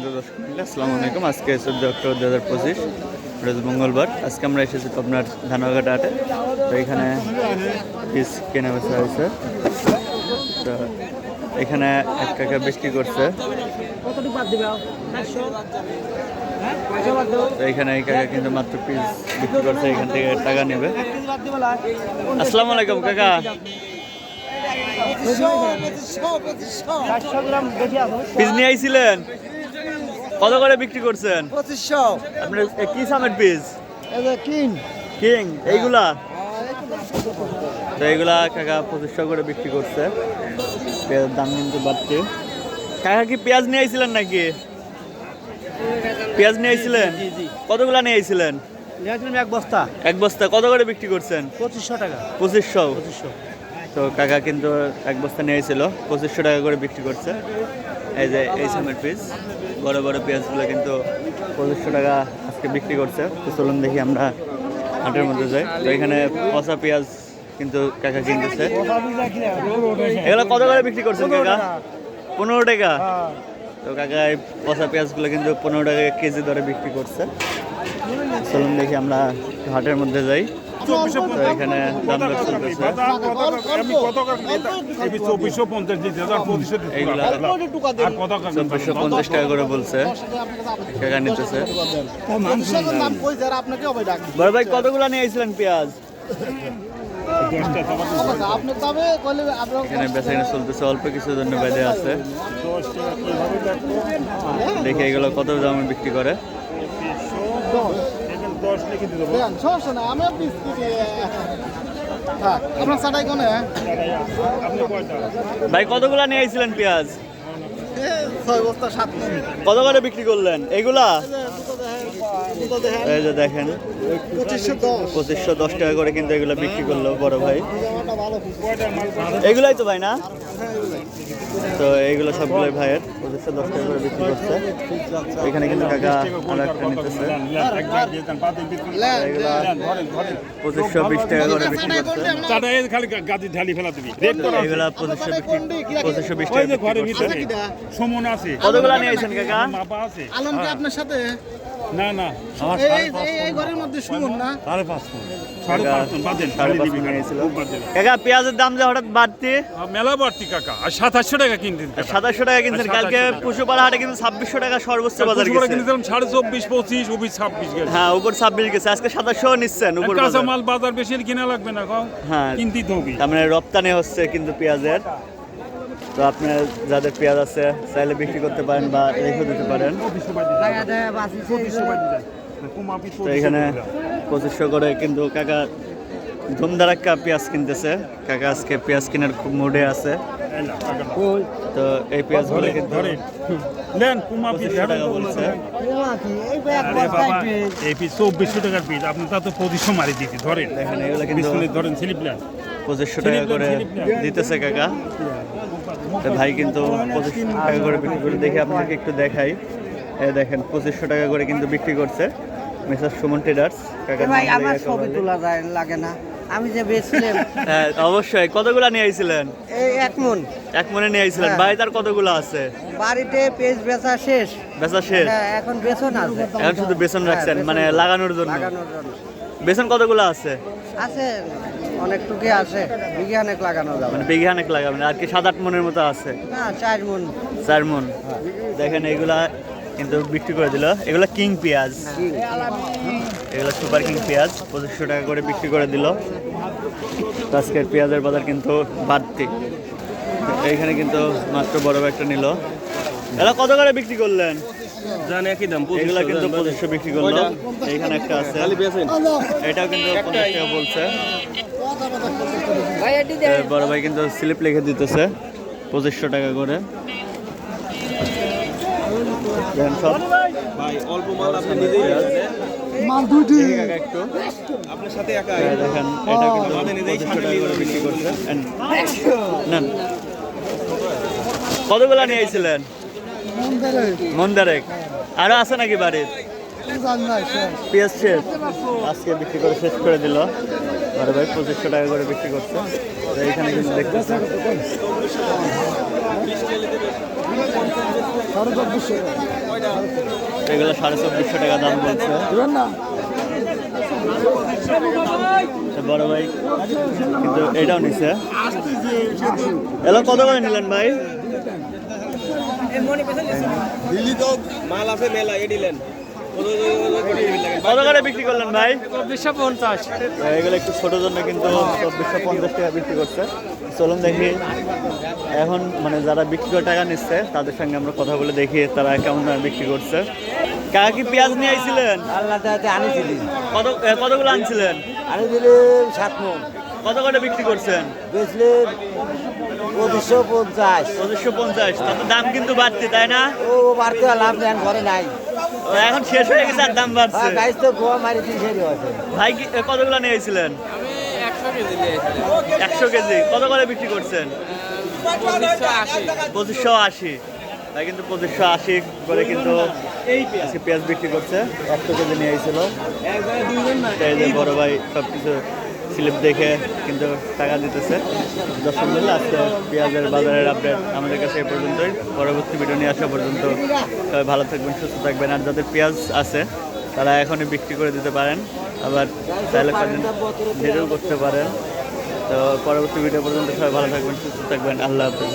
সুপ্রিয় দর্শক মণ্ডলী, আসসালামু আলাইকুম। আজকে 14 অক্টোবর 2025 রোজ মঙ্গলবার। আজকে আমরা এসেছি তো আপনার ধানবাগাটা হাটে। তো এখানে পিস কেনা বেচা হয়েছে। তো এখানে এক টাকা বিক্রি করছে। তো এখানে এই কাকা কিন্তু মাত্র পিস বিক্রি করছে, এখান থেকে টাকা নেবে। আসসালামু আলাইকুম কাকা। পিস নিয়ে আইছিলেন, কত করে বিক্রি করছেন? 2500। আপনার কি সামের পিস? কিং কিং এইগুলা? তো এইগুলা কাকা 2500 করে বিক্রি করছে। পেঁয়াজের দাম কিন্তু বাড়ছে। কাকা কি পেঁয়াজ নিয়ে আইছিলেন নাকি? পেঁয়াজ নিয়ে আইছিলেন? কতগুলা নিয়ে আইছিলেন? এক বস্তা। এক বস্তা কত করে বিক্রি করছেন? 2500 টাকা। 2500। তো কাকা কিন্তু এক বস্তা নিয়ে আইছিল, 2500 টাকা করে বিক্রি করছে। এই যে এই সামের পিস, বড় বড় পেঁয়াজগুলো কিন্তু 2500 টাকা আজকে বিক্রি করছে। তো চলুন দেখি আমরা হাটের মধ্যে যাই। তো এখানে পচা পেঁয়াজ কিন্তু কাকা কিনতেছে। এগুলো কত করে বিক্রি করছেন কাকা? 15 টাকা। তো কাকা এই পচা পেঁয়াজগুলো কিন্তু 15 টাকা কেজি দরে বিক্রি করছে। চলুন দেখি আমরা হাটের মধ্যে যাই। তো এখানে দাম দর চলতেছে। এইগুলা 2450 টাকা করে বলছে, কাকা নিতেছে। বড় ভাই কতগুলা নিয়ে আইছিলেন পেঁয়াজ? এখানে বেচাকেনা চলতেছে, অল্প কিছু জন্য বেঁধে আছে। দেখি এগুলো কত দামে বিক্রি করে। ভাই কতগুলা নিয়ে আইছিলেন পেঁয়াজ? 6 বস্তা 7 মণ। কত করে বিক্রি করলেন এগুলা? এই যে দেখেন 2510 টাকা করে কিন্তু এগুলো বিক্রি করলো বড় ভাই। এগুলাই তো ভাই না? তো এইগুলো সবগুলোই ভাইয়ের 2510 টাকা করে বিক্রি করছে। এখানে কিন্তু কাকা আর একটা নিতেছে। এগুলা 2520 টাকা করে বিক্রি করছে। এগুলা 2520 টাকা কতগুলা নিয়ে আইছেন কাকা? আলম কি আপনার সাথে? না না, এই ঘরের মধ্যে শুনুন না। 5.5 কাকা পেঁয়াজের দাম যে হঠাৎ বাড়তি? মেলা বাড়তি কাকা। আর 2700 টাকা কিনতেন। 2700 টাকা কিনছেন। কালকে পশুপাড়া হাটে কিন্তু 2600 টাকা সর্বোচ্চ বাজার গেছে। কিনতেন 24.5 25 উপর 26 গেছে। হ্যাঁ, উপর 26 গেছে। আজকে 2700 নিচ্ছেন উপর কাঁচা বাজার। মাল বাজার বেশি কিনা লাগবে না কও। হ্যাঁ, কিনতেই তো হবে। তার মানে রপ্তানি হচ্ছে কিন্তু পেঁয়াজের। তো আপনার যাদের পেঁয়াজ আছে চাইলে বিক্রি করতে পারেন বা রেখে দিতে পারেন। তো এখানে 2500 করে কিন্তু কাকা ধুমধারাক্কা পেঁয়াজ কিনতেছে। কাকা আজকে পেঁয়াজ কেনার খুব মুডে আছে। তো এই পেঁয়াজগুলো কিন্তু নেন কুমাপি টাকা বলছে। এই পিস 2400 টাকার পিস। আপনি তা তো 2500 মারি দিতে ধরেন। দেখেন এগুলো কিন্তু ধরেন স্লিপ নেন। 2500 টাকা করে দিতেছে কাকা। তো ভাই কিন্তু 2500 টাকা করে বিক্রি করে। দেখে আপনাকে একটু দেখাই। দেখেন 2500 টাকা করে কিন্তু বিক্রি করছে মিস্টার সুমন ট্রেডার্স। কাকা ভাই আমার ছবি তোলা যায় লাগে না, আমি যে বেচছিলাম। হ্যাঁ অবশ্যই। কতগুলা নিয়ে আইছিলেন? এই 1 মণ। এক মনে নিয়ে আইছিলেন। হ্যাঁ। ভাই তার কতগুলা আছে? বাড়িতে পেজ বেচা শেষ। বেচা শেষ? হ্যাঁ, এখন বেচন আছে। এখন শুধু বেসন রাখছেন, বেসন মানে লাগানোর জন্য। লাগানোর জন্য বেসন কতগুলা আছে? আছে অনেকটুকুই আছে, বিজ্ঞানিক লাগানো যাবে। মানে বিঘানেক লাগাবেন। আর কি 7-8 মনের মতো আছে? না 4 মণ। 4 মন। দেখেন এগুলা কিন্তু বিক্রি করে দিল। এগুলা কিং পেঁয়াজ, এগুলা সুপার কিং পেঁয়াজ 2500 টাকা করে বিক্রি করে দিল। আজকের পেঁয়াজের বাজার কিন্তু বাড়তি। এইখানে কিন্তু মাত্র বড় একটা নিল। এগুলা কত করে বিক্রি করলেন? জানে একই দাম। এগুলা কিন্তু 2500 বিক্রি করলো। এইখানে একটা আছে, এটাও কিন্তু 50 টাকা বলছে। বড় ভাই কিন্তু স্লিপ লিখে দিতেছে 2500 টাকা করে। দেখেন সব ভাই অল্প মাল আপনি নিজেই মাল দুইটি একটু আপনার সাথে একা দেখেন এটা কিন্তু 2500 টাকা করে বিক্রি করছে। নেন কতগুলা নিয়ে আইছিলেন? মন্দারেক আরো আছে নাকি বাড়ির? পেঁয়াজ শেষ, আজকে বিক্রি করে শেষ করে দিল। বড় ভাই 2500 টাকা করে বিক্রি করছে। এইখানে কিন্তু দেখতেছেন এগুলো 2450 টাকা দাম বলছে। তো বড় ভাই কিন্তু এটাও নিছে। এগুলো কত করে নিলেন ভাই? মাল আছে মেলা এ দিলেন কত করে বিক্রি করলেন ভাই? 2450। এগুলো একটু ছোট জন্য কিন্তু 2450 টাকা বিক্রি করছে। চলুন দেখি এখন মানে যারা বিক্রি করে টাকা নিচ্ছে তাদের সঙ্গে আমরা কথা বলে দেখি তারা কেমন দামে বিক্রি করছে। কাকা কি পেঁয়াজ নিয়ে আইছিলেন? আল্লাহ তাতে আনিছিলি কতগুলো আনছিলেন? আনি দিলে 7 মণ, কত করে বিক্রি করছেন? বেচলে 2550। 2550। তাতে দাম কিন্তু বাড়তি তাই না? ও বাড়তে লাভ দেন ঘরে নাই। ও, এখন শেষ হয়ে গেছে আর দাম বাড়ছে। গাইছ তো গোয়া মারি দিন সেরি আছে। ভাই কতগুলো নিয়ে আইছিলেন? 100 কেজি। কত করে বিক্রি করছেন? 2580। তাই কিন্তু 2580 করে কিন্তু আজকে পেঁয়াজ বিক্রি করছে। 100 কেজি নিয়ে আইছিল। এই যে বড় ভাই সবকিছু স্লিপ দেখে কিন্তু টাকা দিতেছে। দর্শক মিলে আজকে পেঁয়াজের বাজারের আপডেট আমাদের কাছে এই পর্যন্তই। পরবর্তী ভিডিও নিয়ে আসা পর্যন্ত সবাই ভালো থাকবেন, সুস্থ থাকবেন। আর যাদের পেঁয়াজ আছে তারা এখনই বিক্রি করে দিতে পারেন, আবার চাইলে ভিডিও করতে পারেন। তো পরবর্তী ভিডিও পর্যন্ত সবাই ভালো থাকবেন, সুস্থ থাকবেন। আল্লাহ হাফেজ।